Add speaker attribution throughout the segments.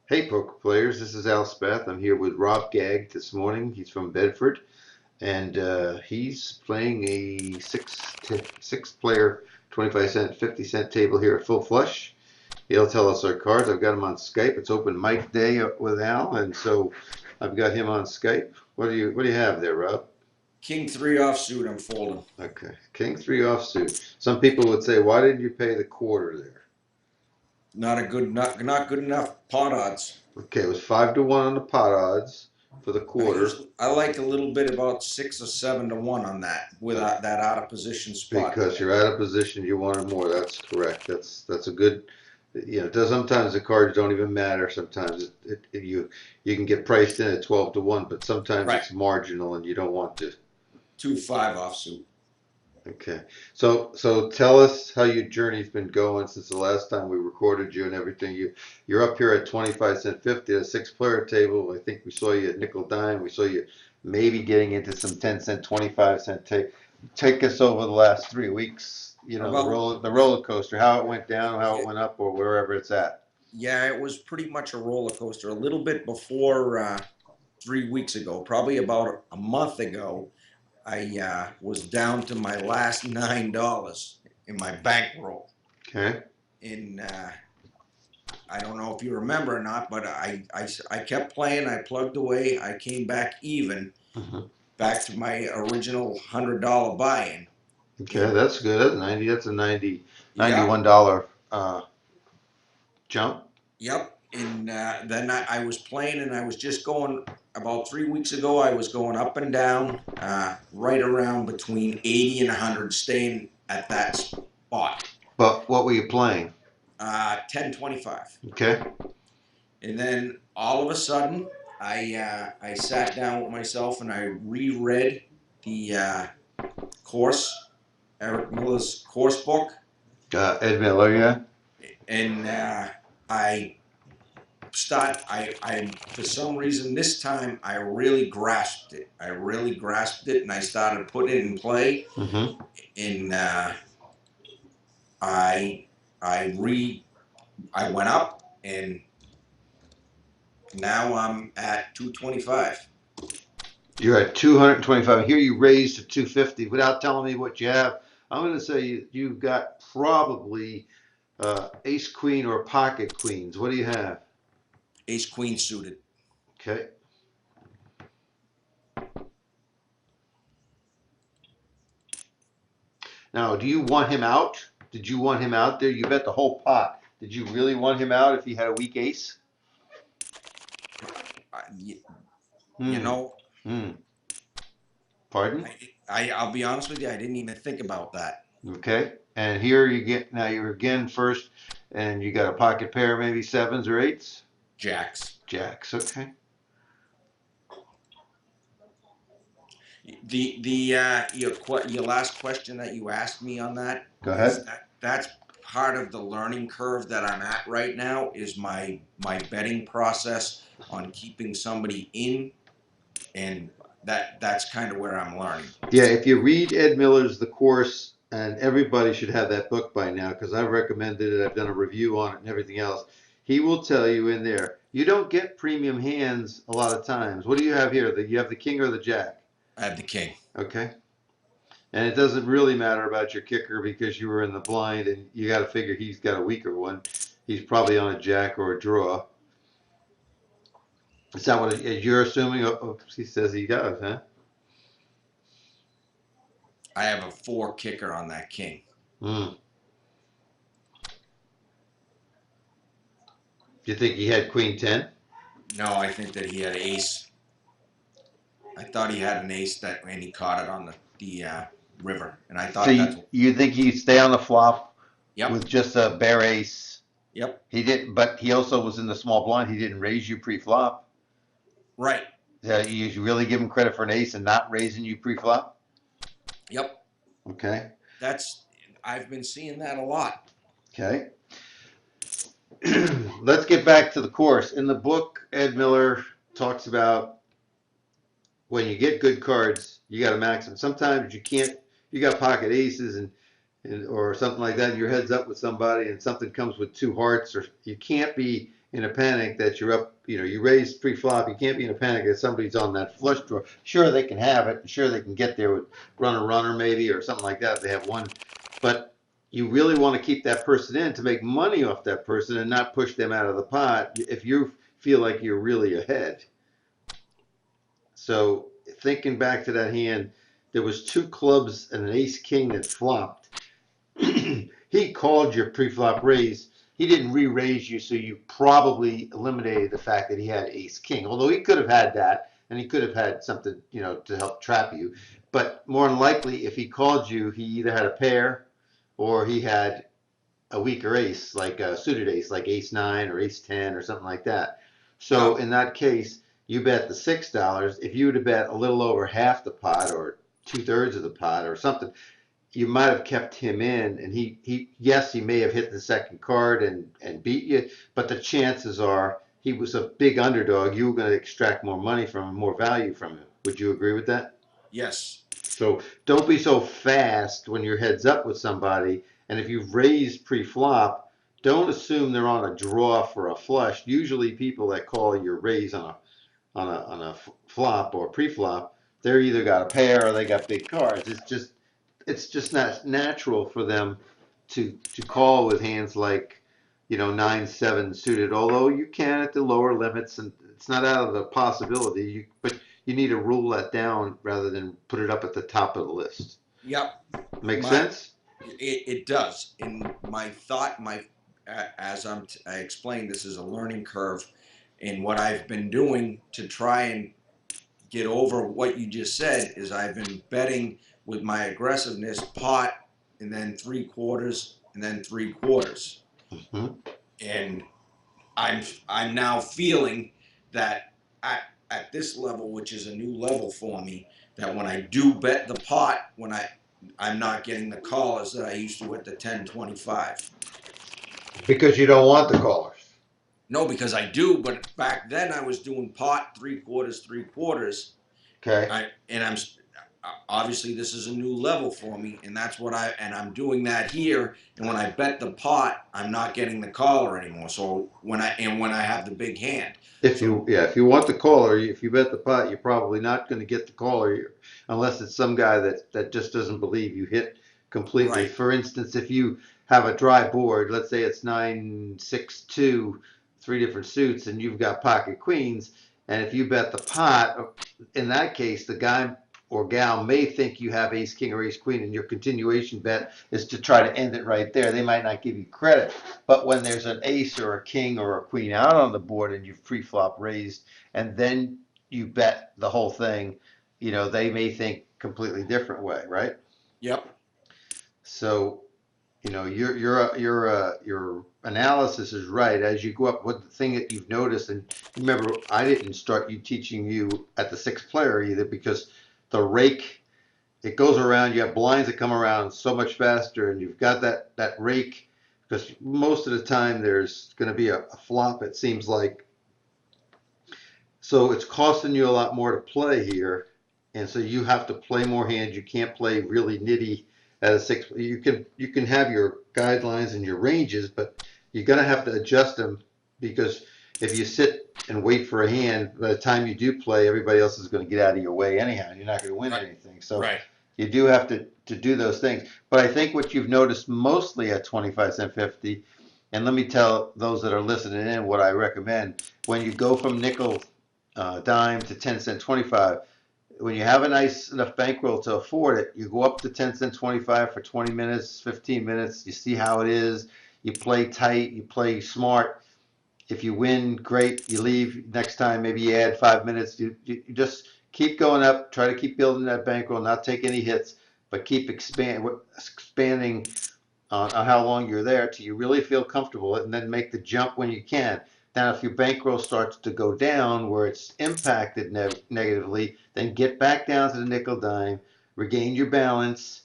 Speaker 1: Hey, poker players, this is Al Spath. I'm here with Rob Gagg this morning. He's from Bedford, and he's playing a six player 25 cent, 50 cent table here at Full Flush. He'll tell us our cards. I've got him on Skype. It's open mic day with Al, and so I've got him on Skype. What do you have there, Rob?
Speaker 2: King three offsuit, I'm folding.
Speaker 1: Okay, King three offsuit. Some people would say, why didn't you pay the quarter there?
Speaker 2: Not good enough pot odds.
Speaker 1: Okay, it was 5 to 1 on the pot odds for the
Speaker 2: I
Speaker 1: quarter.
Speaker 2: usually I like a little bit about 6 or 7 to 1 on that without that out of position spot.
Speaker 1: Because you're out of position, you wanted more. That's correct. That's a good. It does, sometimes the cards don't even matter. Sometimes you can get priced in at 12 to 1, but sometimes
Speaker 2: Right.
Speaker 1: it's marginal and you don't want to.
Speaker 2: 2-5 offsuit.
Speaker 1: Okay, so tell us how your journey's been going since the last time we recorded you and everything. You're up here at 25 cent 50, a six-player table. I think we saw you at nickel dime. We saw you maybe getting into some 10 cent, 25 cent take. Take us over the last 3 weeks.
Speaker 2: About
Speaker 1: The roller coaster, how it went down, how
Speaker 2: yeah,
Speaker 1: it went up, or wherever it's at.
Speaker 2: yeah, it was pretty much a roller coaster. A little bit before 3 weeks ago, probably about a month ago, I was down to my last $9 in my bankroll.
Speaker 1: Okay.
Speaker 2: In I don't know if you remember or not, but I kept playing. I plugged away. I came back even,
Speaker 1: Mhm.
Speaker 2: back to my original $100 buy-in.
Speaker 1: Okay,
Speaker 2: And
Speaker 1: that's good. That's 90. That's a 90,
Speaker 2: yep,
Speaker 1: $91 jump.
Speaker 2: yep. And then I was playing, and I was just going. About 3 weeks ago, I was going up and down, right around between 80 and 100, staying at that spot.
Speaker 1: But what were you playing?
Speaker 2: 10.25.
Speaker 1: Okay.
Speaker 2: And then all of a sudden, I sat down with myself and I reread the course, Eric Miller's course book,
Speaker 1: Ed Miller, yeah.
Speaker 2: and I I for some reason this time I really grasped it. I really grasped it, and I started putting it in play.
Speaker 1: Mm-hmm.
Speaker 2: And I I re I went up, and now I'm at 225.
Speaker 1: You're at 225. Here you raised to 250 without telling me what you have. I'm going to say you've got probably ace queen or pocket queens. What do you have?
Speaker 2: Ace queen suited.
Speaker 1: Okay. Now, do you want him out? Did you want him out there? You bet the whole pot. Did you really want him out if he had a weak ace?
Speaker 2: I, you
Speaker 1: Hmm.
Speaker 2: know,
Speaker 1: Hmm. Pardon?
Speaker 2: I'll be honest with you, I didn't even think about that.
Speaker 1: Okay. And here you get, now you're again first, and you got a pocket pair, maybe sevens or eights?
Speaker 2: Jacks.
Speaker 1: Jacks. Okay.
Speaker 2: Your last question that you asked me on that
Speaker 1: Go
Speaker 2: is
Speaker 1: ahead.
Speaker 2: that's part of the learning curve that I'm at right now, is my betting process on keeping somebody in, and that's kind of where I'm learning.
Speaker 1: Yeah, if you read Ed Miller's The Course, and everybody should have that book by now because I've recommended it, I've done a review on it and everything else. He will tell you in there, you don't get premium hands a lot of times. What do you have here? You have the king or the jack?
Speaker 2: I have the king.
Speaker 1: Okay. And it doesn't really matter about your kicker because you were in the blind and you got to figure he's got a weaker one. He's probably on a jack or a draw. Is that what you're assuming? Oh, he says he does, huh?
Speaker 2: I have a 4 kicker on that king.
Speaker 1: Hmm. Do you think he had queen 10?
Speaker 2: No, I think that he had ace. I thought he had an ace that, and he caught it on the river, and I
Speaker 1: So
Speaker 2: thought that's what.
Speaker 1: you think he'd stay on the flop with
Speaker 2: Yep,
Speaker 1: just a bare ace?
Speaker 2: yep,
Speaker 1: He didn't, but he also was in the small blind. He didn't raise you pre-flop.
Speaker 2: right,
Speaker 1: You really give him credit for an ace and not raising you pre-flop?
Speaker 2: yep.
Speaker 1: Okay.
Speaker 2: That's I've been seeing that a lot.
Speaker 1: Okay. Let's get back to the course. In the book, Ed Miller talks about when you get good cards, you got to max them. Sometimes you can't. You got pocket aces or something like that, and your head's up with somebody, and something comes with two hearts, or you can't be in a panic that you're up, you raise pre-flop. You can't be in a panic that somebody's on that flush draw. Sure, they can have it. Sure, they can get there with runner maybe or something like that. They have one, but you really want to keep that person in to make money off that person and not push them out of the pot if you feel like you're really ahead. So thinking back to that hand, there was two clubs and an ace king that flopped. He called your pre-flop raise. He didn't re-raise you, so you probably eliminated the fact that he had ace king. Although he could have had that, and he could have had something, to help trap you. But more than likely, if he called you, he either had a pair or he had a weaker ace, like a suited ace, like ace nine or ace 10 or something like that. So
Speaker 2: Yep.
Speaker 1: in that case, you bet the $6. If you would have bet a little over half the pot or 2/3 of the pot or something, you might have kept him in, and yes, he may have hit the second card and beat you, but the chances are he was a big underdog. You were going to extract more money from him, more value from him. Would you agree with that?
Speaker 2: Yes.
Speaker 1: So don't be so fast when you're heads up with somebody. And if you've raised pre-flop, don't assume they're on a draw for a flush. Usually, people that call your raise on a flop or pre-flop, they're either got a pair or they got big cards. It's just not natural for them to call with hands like 9-7 suited. Although you can at the lower limits, and it's not out of the possibility. But you need to rule that down rather than put it up at the top of the list.
Speaker 2: Yep.
Speaker 1: Make
Speaker 2: My
Speaker 1: sense?
Speaker 2: it does. In my thought, as I explained, this is a learning curve. And what I've been doing to try and get over what you just said is I've been betting with my aggressiveness pot and then three quarters and then three quarters.
Speaker 1: Hmm.
Speaker 2: And I'm now feeling that at this level, which is a new level for me, that when I do bet the pot, I'm not getting the callers that I used to at the 10-25.
Speaker 1: Because you don't want the callers.
Speaker 2: No, because I do, but back then I was doing pot three quarters, three quarters.
Speaker 1: Okay.
Speaker 2: I'm obviously this is a new level for me, and I'm doing that here. And when I bet the pot, I'm not getting the caller anymore. So when I have the big hand,
Speaker 1: If
Speaker 2: so
Speaker 1: you yeah, if you want the caller, if you bet the pot, you're probably not going to get the caller unless it's some guy that just doesn't believe you hit completely.
Speaker 2: right,
Speaker 1: For instance, if you have a dry board, let's say it's 9-6-2, three different suits, and you've got pocket queens, and if you bet the pot, in that case, the guy or gal may think you have ace king or ace queen, and your continuation bet is to try to end it right there. They might not give you credit. But when there's an ace or a king or a queen out on the board and you've pre-flop raised and then you bet the whole thing, they may think completely different way, right?
Speaker 2: yep,
Speaker 1: So, your analysis is right. As you go up, what the thing that you've noticed, and remember, I didn't start you teaching you at the sixth player either because the rake it goes around. You have blinds that come around so much faster, and you've got that rake because most of the time there's going to be a flop. It seems like so it's costing you a lot more to play here, and so you have to play more hands. You can't play really nitty at a six. You can have your guidelines and your ranges, but you're gonna have to adjust them because if you sit and wait for a hand, by the time you do play, everybody else is going to get out of your way anyhow. You're not going to win
Speaker 2: right,
Speaker 1: anything. So
Speaker 2: right.
Speaker 1: you do have to do those things. But I think what you've noticed mostly at 25 cent 50, and let me tell those that are listening in what I recommend when you go from nickel dime to 10 cent 25. When you have a nice enough bankroll to afford it, you go up to 10 cent 25 for 20 minutes, 15 minutes. You see how it is. You play tight, you play smart. If you win, great. You leave next time. Maybe you add 5 minutes. You just keep going up. Try to keep building that bankroll. Not take any hits, but keep expanding on how long you're there till you really feel comfortable, and then make the jump when you can. Now, if your bankroll starts to go down where it's impacted negatively, then get back down to the nickel dime, regain your balance,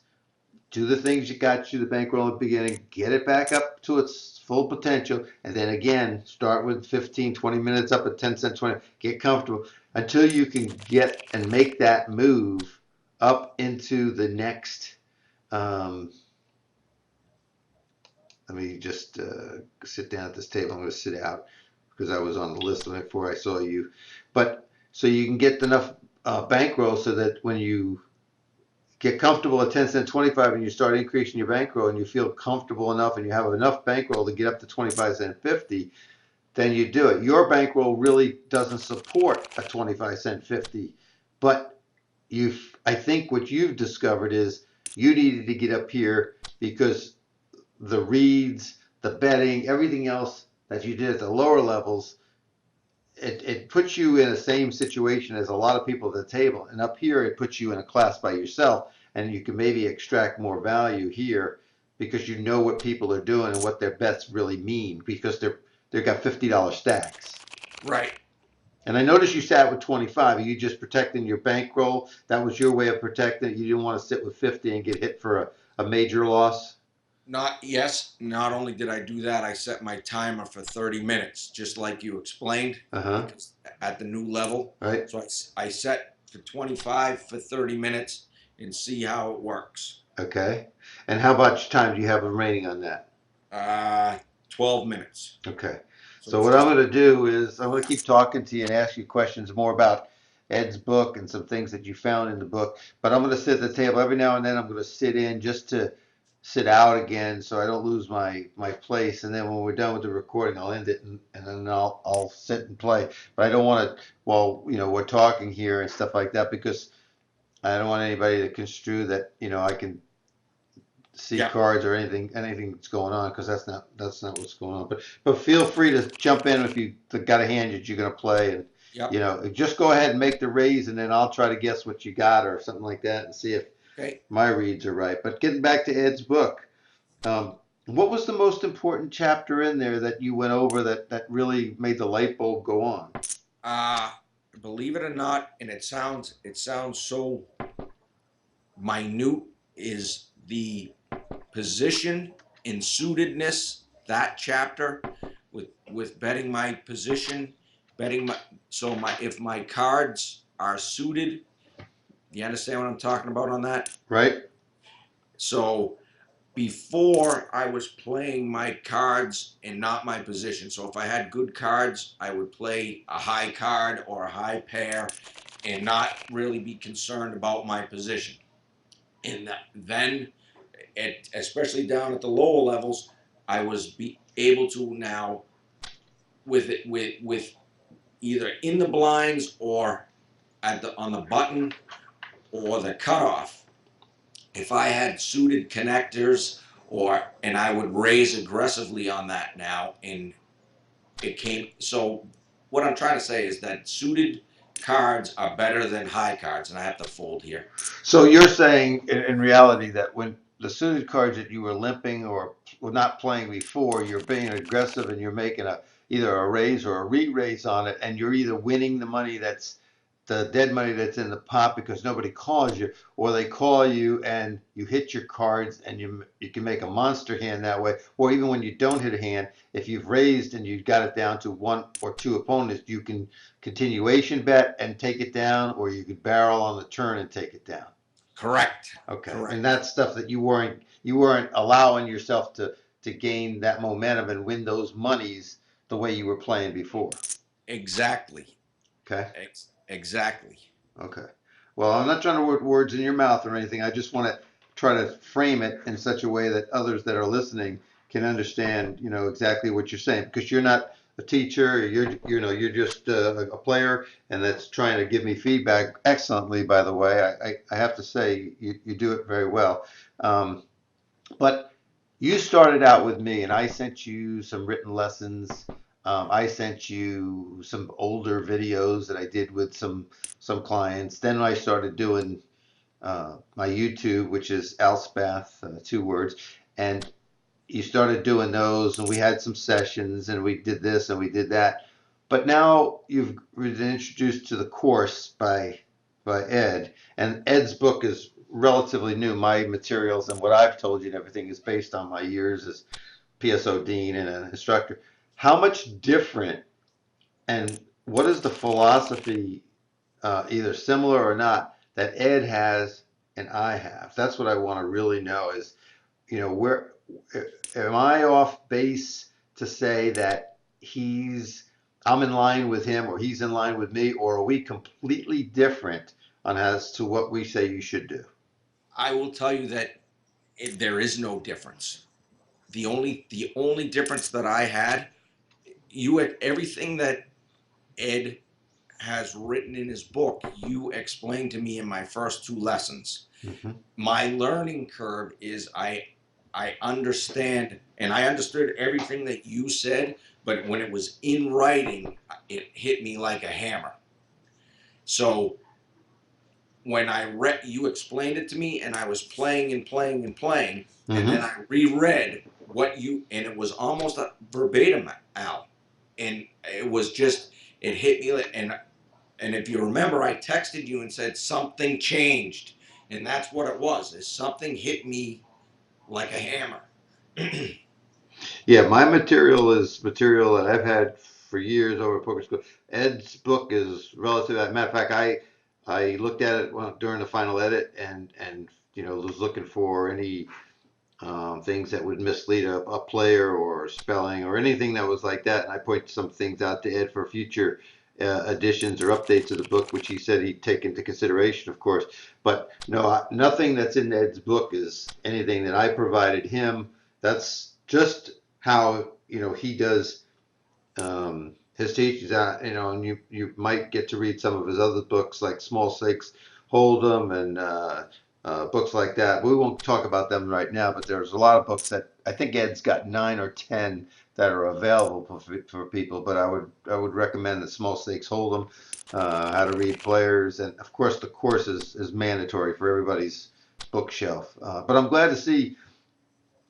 Speaker 1: do the things you got you the bankroll at the beginning, get it back up to its full potential, and then again, start with 15, 20 minutes up at 10 cent 20, get comfortable until you can get and make that move up into the next, um, let me just sit down at this table. I'm going to sit out. because I was on the list before I saw you. But so you can get enough bankroll so that when you get comfortable at 10 cent 25 and you start increasing your bankroll and you feel comfortable enough and you have enough bankroll to get up to 25 cent 50, then you do it. Your bankroll really doesn't support a 25 cent 50, but I think what you've discovered is you needed to get up here because the reads, the betting, everything else that you did at the lower levels, it puts you in the same situation as a lot of people at the table. And up here, it puts you in a class by yourself, and you can maybe extract more value here because you know what people are doing and what their bets really mean because they've got $50 stacks.
Speaker 2: Right.
Speaker 1: And I noticed you sat with 25. Are you just protecting your bankroll? That was your way of protecting it. You didn't want to sit with 50 and get hit for a major loss.
Speaker 2: Not only did I do that, I set my timer for 30 minutes, just like you explained,
Speaker 1: Uh-huh.
Speaker 2: because at the new level.
Speaker 1: Right.
Speaker 2: So I set for 25 for 30 minutes and see how it works.
Speaker 1: Okay. And how much time do you have remaining on that?
Speaker 2: Uh, 12 minutes.
Speaker 1: Okay.
Speaker 2: So
Speaker 1: So
Speaker 2: it's
Speaker 1: what I'm
Speaker 2: just,
Speaker 1: going to do is I'm going to keep talking to you and ask you questions more about Ed's book and some things that you found in the book. But I'm going to sit at the table every now and then. I'm going to sit in just to sit out again so I don't lose my place. And then when we're done with the recording, I'll end it and then I'll sit and play. But I don't want to while we're talking here and stuff like that because I don't want anybody to construe that I can see
Speaker 2: yeah,
Speaker 1: cards or anything that's going on because that's not what's going on. But feel free to jump in if you got a hand that you're going to play and
Speaker 2: yeah.
Speaker 1: just go ahead and make the raise and then I'll try to guess what you got or something like that and see if
Speaker 2: Okay.
Speaker 1: my reads are right. But getting back to Ed's book, what was the most important chapter in there that you went over that really made the light bulb go on?
Speaker 2: Uh, Believe it or not, and it sounds so minute, is the position and suitedness, that chapter with betting my position, betting my so my if my cards are suited, you understand what I'm talking about on that?
Speaker 1: Right?
Speaker 2: So before I was playing my cards and not my position. So if I had good cards, I would play a high card or a high pair and not really be concerned about my position. And then especially down at the lower levels, I was be able to now with either in the blinds or at the on the button or the cutoff. If I had suited connectors and I would raise aggressively on that now, and it came. So what I'm trying to say is that suited cards are better than high cards, and I have to fold here.
Speaker 1: So you're saying in reality that when the suited cards that you were limping or were not playing before, you're being aggressive and you're making either a raise or a re-raise on it, and you're either winning the money that's the dead money that's in the pot because nobody calls you, or they call you and you hit your cards and you can make a monster hand that way, or even when you don't hit a hand, if you've raised and you've got it down to one or two opponents, you can continuation bet and take it down, or you could barrel on the turn and take it down.
Speaker 2: Correct.
Speaker 1: Okay, and
Speaker 2: Correct.
Speaker 1: that's stuff that you weren't allowing yourself to gain that momentum and win those monies the way you were playing before.
Speaker 2: Exactly.
Speaker 1: Okay,
Speaker 2: Exactly.
Speaker 1: okay. Well, I'm not trying to put words in your mouth or anything. I just want to try to frame it in such a way that others that are listening can understand, exactly what you're saying because you're not a teacher. You're just a player, and that's trying to give me feedback excellently. By the way, I have to say you do it very well. Um, But you started out with me, and I sent you some written lessons. I sent you some older videos that I did with some clients. Then I started doing my YouTube, which is Alspath, 2 words, and you started doing those, and we had some sessions, and we did this and we did that. But now you've been introduced to the course by Ed, and Ed's book is relatively new. My materials and what I've told you and everything is based on my years as PSO dean and an instructor. How much different and what is the philosophy, either similar or not, that Ed has and I have? That's what I want to really know is, where am I off base to say that he's I'm in line with him or he's in line with me, or are we completely different on as to what we say you should do?
Speaker 2: I will tell you that there is no difference. The only difference that I had, you had everything that Ed has written in his book, you explained to me in my first two lessons.
Speaker 1: Mm-hmm.
Speaker 2: My learning curve is I understand, and I understood everything that you said, but when it was in writing, it hit me like a hammer. So when I read, you explained it to me, and I was playing and playing and playing, and then
Speaker 1: Mm-hmm.
Speaker 2: I reread what you, and it was almost a verbatim, Al, and it was just, it hit me, and if you remember, I texted you and said something changed, and that's what it was. Is something hit me like a hammer.
Speaker 1: Yeah, my material is material that I've had for years over at Poker School. Ed's book is relative. As a matter of fact, I looked at it during the final edit and was looking for any things that would mislead a player or spelling or anything that was like that. And I pointed some things out to Ed for future additions or updates of the book, which he said he'd take into consideration, of course. But no, nothing that's in Ed's book is anything that I provided him. That's just how he does his teachings out. And you might get to read some of his other books like Small Stakes Hold'em and books like that. We won't talk about them right now, but there's a lot of books that I think Ed's got 9 or 10 that are available for people. But I would recommend the Small Stakes Hold'em, How to Read Players, and of course the course is mandatory for everybody's bookshelf. But I'm glad to see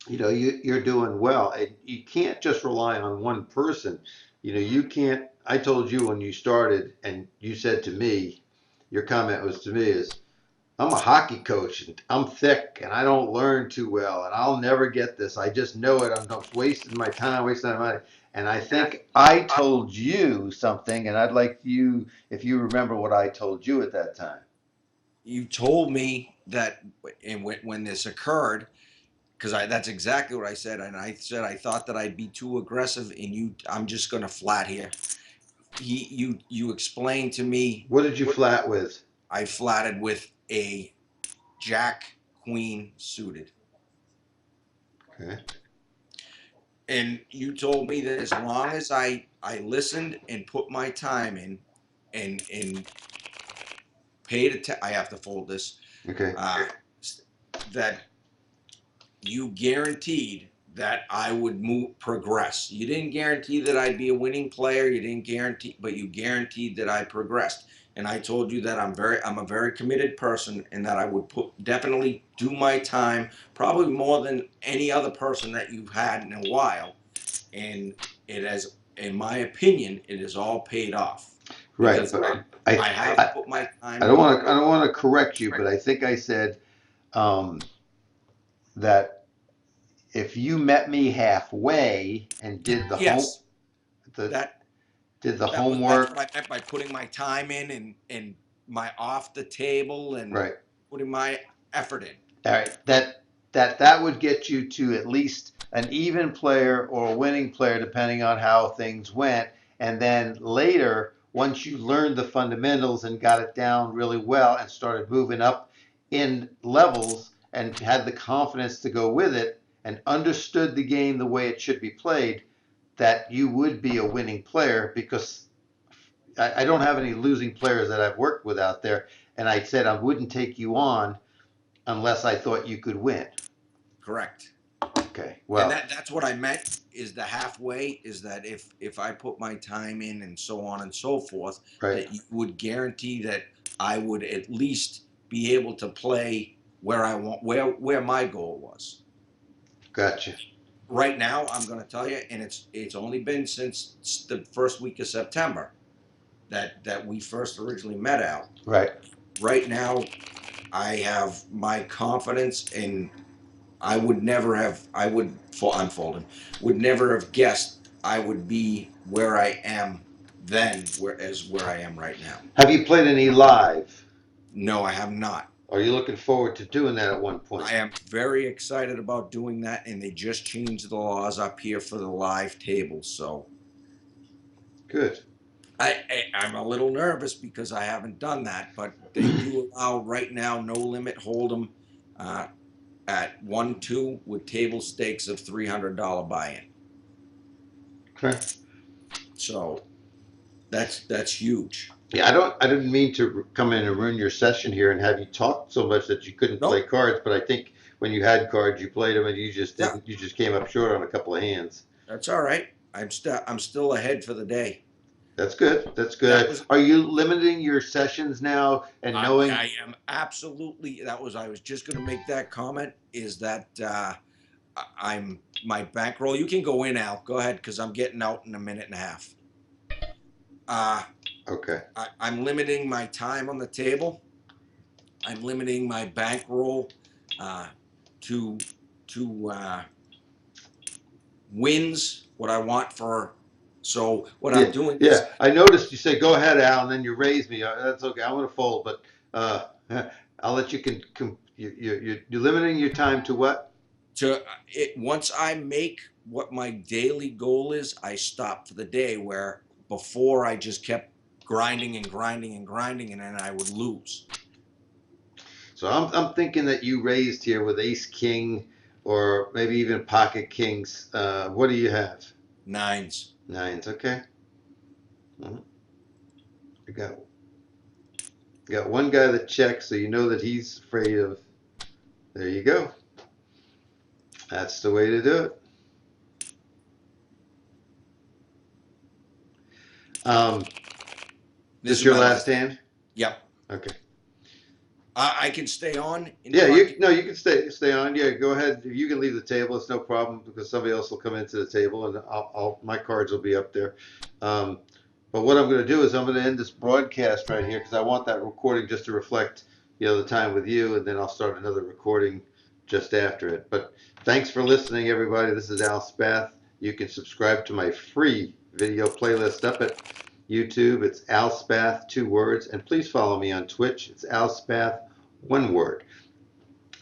Speaker 1: you're doing well, and you can't just rely on one person. You can't. I told you when you started, and you said to me, your comment was to me is, I'm a hockey coach and I'm thick and I don't learn too well and I'll never get this. I just know it. I'm just wasting my time, wasting my money. And I think I told you something, and I'd like you, if you remember what I told you at that time.
Speaker 2: You told me that, and when this occurred, because I that's exactly what I said, and I said I thought that I'd be too aggressive, and I'm just gonna flat here. You explained to me.
Speaker 1: What did you flat with?
Speaker 2: I flatted with a Jack Queen suited.
Speaker 1: Okay.
Speaker 2: And you told me that as long as I listened and put my time in, and paid attention, I have to fold this.
Speaker 1: Okay.
Speaker 2: Uh, that you guaranteed that I would progress. You didn't guarantee that I'd be a winning player. You didn't guarantee, but you guaranteed that I progressed. And I told you that I'm a very committed person, and that I would definitely do my time, probably more than any other person that you've had in a while. And it has, in my opinion, it is all paid off,
Speaker 1: Right.
Speaker 2: because
Speaker 1: But
Speaker 2: I
Speaker 1: I,
Speaker 2: have
Speaker 1: I,
Speaker 2: put my
Speaker 1: I
Speaker 2: time
Speaker 1: don't
Speaker 2: in.
Speaker 1: want to, I don't want to correct you, but I think I said um, that if you met me halfway and
Speaker 2: Yes,
Speaker 1: the
Speaker 2: that
Speaker 1: did the
Speaker 2: that's what
Speaker 1: homework,
Speaker 2: I meant by putting my time in, and my off the table, and
Speaker 1: right?
Speaker 2: putting my effort in.
Speaker 1: All right, that would get you to at least an even player or a winning player, depending on how things went. And then later, once you learned the fundamentals and got it down really well and started moving up in levels and had the confidence to go with it and understood the game the way it should be played, that you would be a winning player because I don't have any losing players that I've worked with out there. And I said I wouldn't take you on unless I thought you could win.
Speaker 2: Correct.
Speaker 1: Okay,
Speaker 2: And
Speaker 1: well,
Speaker 2: that's what I meant, is the halfway, is that if I put my time in, and so on and so forth,
Speaker 1: right,
Speaker 2: that you would guarantee that I would at least be able to play where I want, where my goal was.
Speaker 1: gotcha.
Speaker 2: Right now, I'm going to tell you, and it's only been since the first week of September that we first originally met out.
Speaker 1: Right,
Speaker 2: Right now, I have my confidence in. I would never have. I would. I'm folding. Would never have guessed I would be where I am then, where I am right now.
Speaker 1: have you played any live?
Speaker 2: No, I have not.
Speaker 1: Are you looking forward to doing that at one point?
Speaker 2: I am very excited about doing that, and they just changed the laws up here for the live tables. So
Speaker 1: Good.
Speaker 2: a little nervous because I haven't done that, but they do allow right now no limit hold'em at 1-2 with table stakes of $300 buy-in.
Speaker 1: Okay.
Speaker 2: So that's huge.
Speaker 1: Yeah, I didn't mean to come in and ruin your session here and have you talk so much that you couldn't play
Speaker 2: Nope.
Speaker 1: cards, but I think when you had cards, you played them and
Speaker 2: Yeah,
Speaker 1: you just came up short on a couple of hands.
Speaker 2: that's all right. I'm still ahead for the day.
Speaker 1: That's good. That's
Speaker 2: That
Speaker 1: good.
Speaker 2: was
Speaker 1: Are you limiting your sessions now and knowing?
Speaker 2: I am absolutely. I was just going to make that comment. Is that I'm my bankroll. You can go in, Al. Go ahead, because I'm getting out in a minute and a half.
Speaker 1: Okay.
Speaker 2: I'm limiting my time on the table. I'm limiting my bankroll to wins. What I want for. So what I'm
Speaker 1: Yeah,
Speaker 2: doing is
Speaker 1: yeah. I noticed you say go ahead, Al, and then you raise me. That's okay. I'm gonna fold, but I'll let you you're limiting your time to what?
Speaker 2: to it once I make what my daily goal is, I stop for the day. Where before I just kept grinding and grinding and grinding, and then I would lose.
Speaker 1: So I'm thinking that you raised here with Ace King or maybe even Pocket Kings. What do you have?
Speaker 2: Nines.
Speaker 1: Nines. Okay. Mhm. You got one guy that checks, so you know that he's afraid of. There you go. That's the way to do it. Um,
Speaker 2: This
Speaker 1: this
Speaker 2: is
Speaker 1: your
Speaker 2: my
Speaker 1: last
Speaker 2: last hand.
Speaker 1: hand?
Speaker 2: Yep.
Speaker 1: Okay.
Speaker 2: I can stay on in
Speaker 1: Yeah,
Speaker 2: pocket.
Speaker 1: you can stay on. Yeah, go ahead. You can leave the table. It's no problem because somebody else will come into the table and my cards will be up there. Um, but what I'm going to do is I'm going to end this broadcast right here because I want that recording just to reflect the time with you, and then I'll start another recording just after it. But thanks for listening, everybody. This is Al Spath. You can subscribe to my free video playlist up at YouTube. It's Al Spath, 2 words, and please follow me on Twitch. It's Al Spath, 1 word.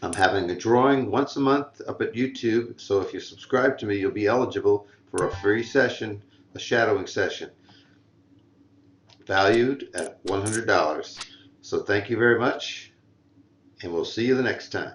Speaker 1: I'm having a drawing once a month up at YouTube, so if you subscribe to me, you'll be eligible for a free session, a shadowing session, valued at $100. So thank you very much, and we'll see you the next time.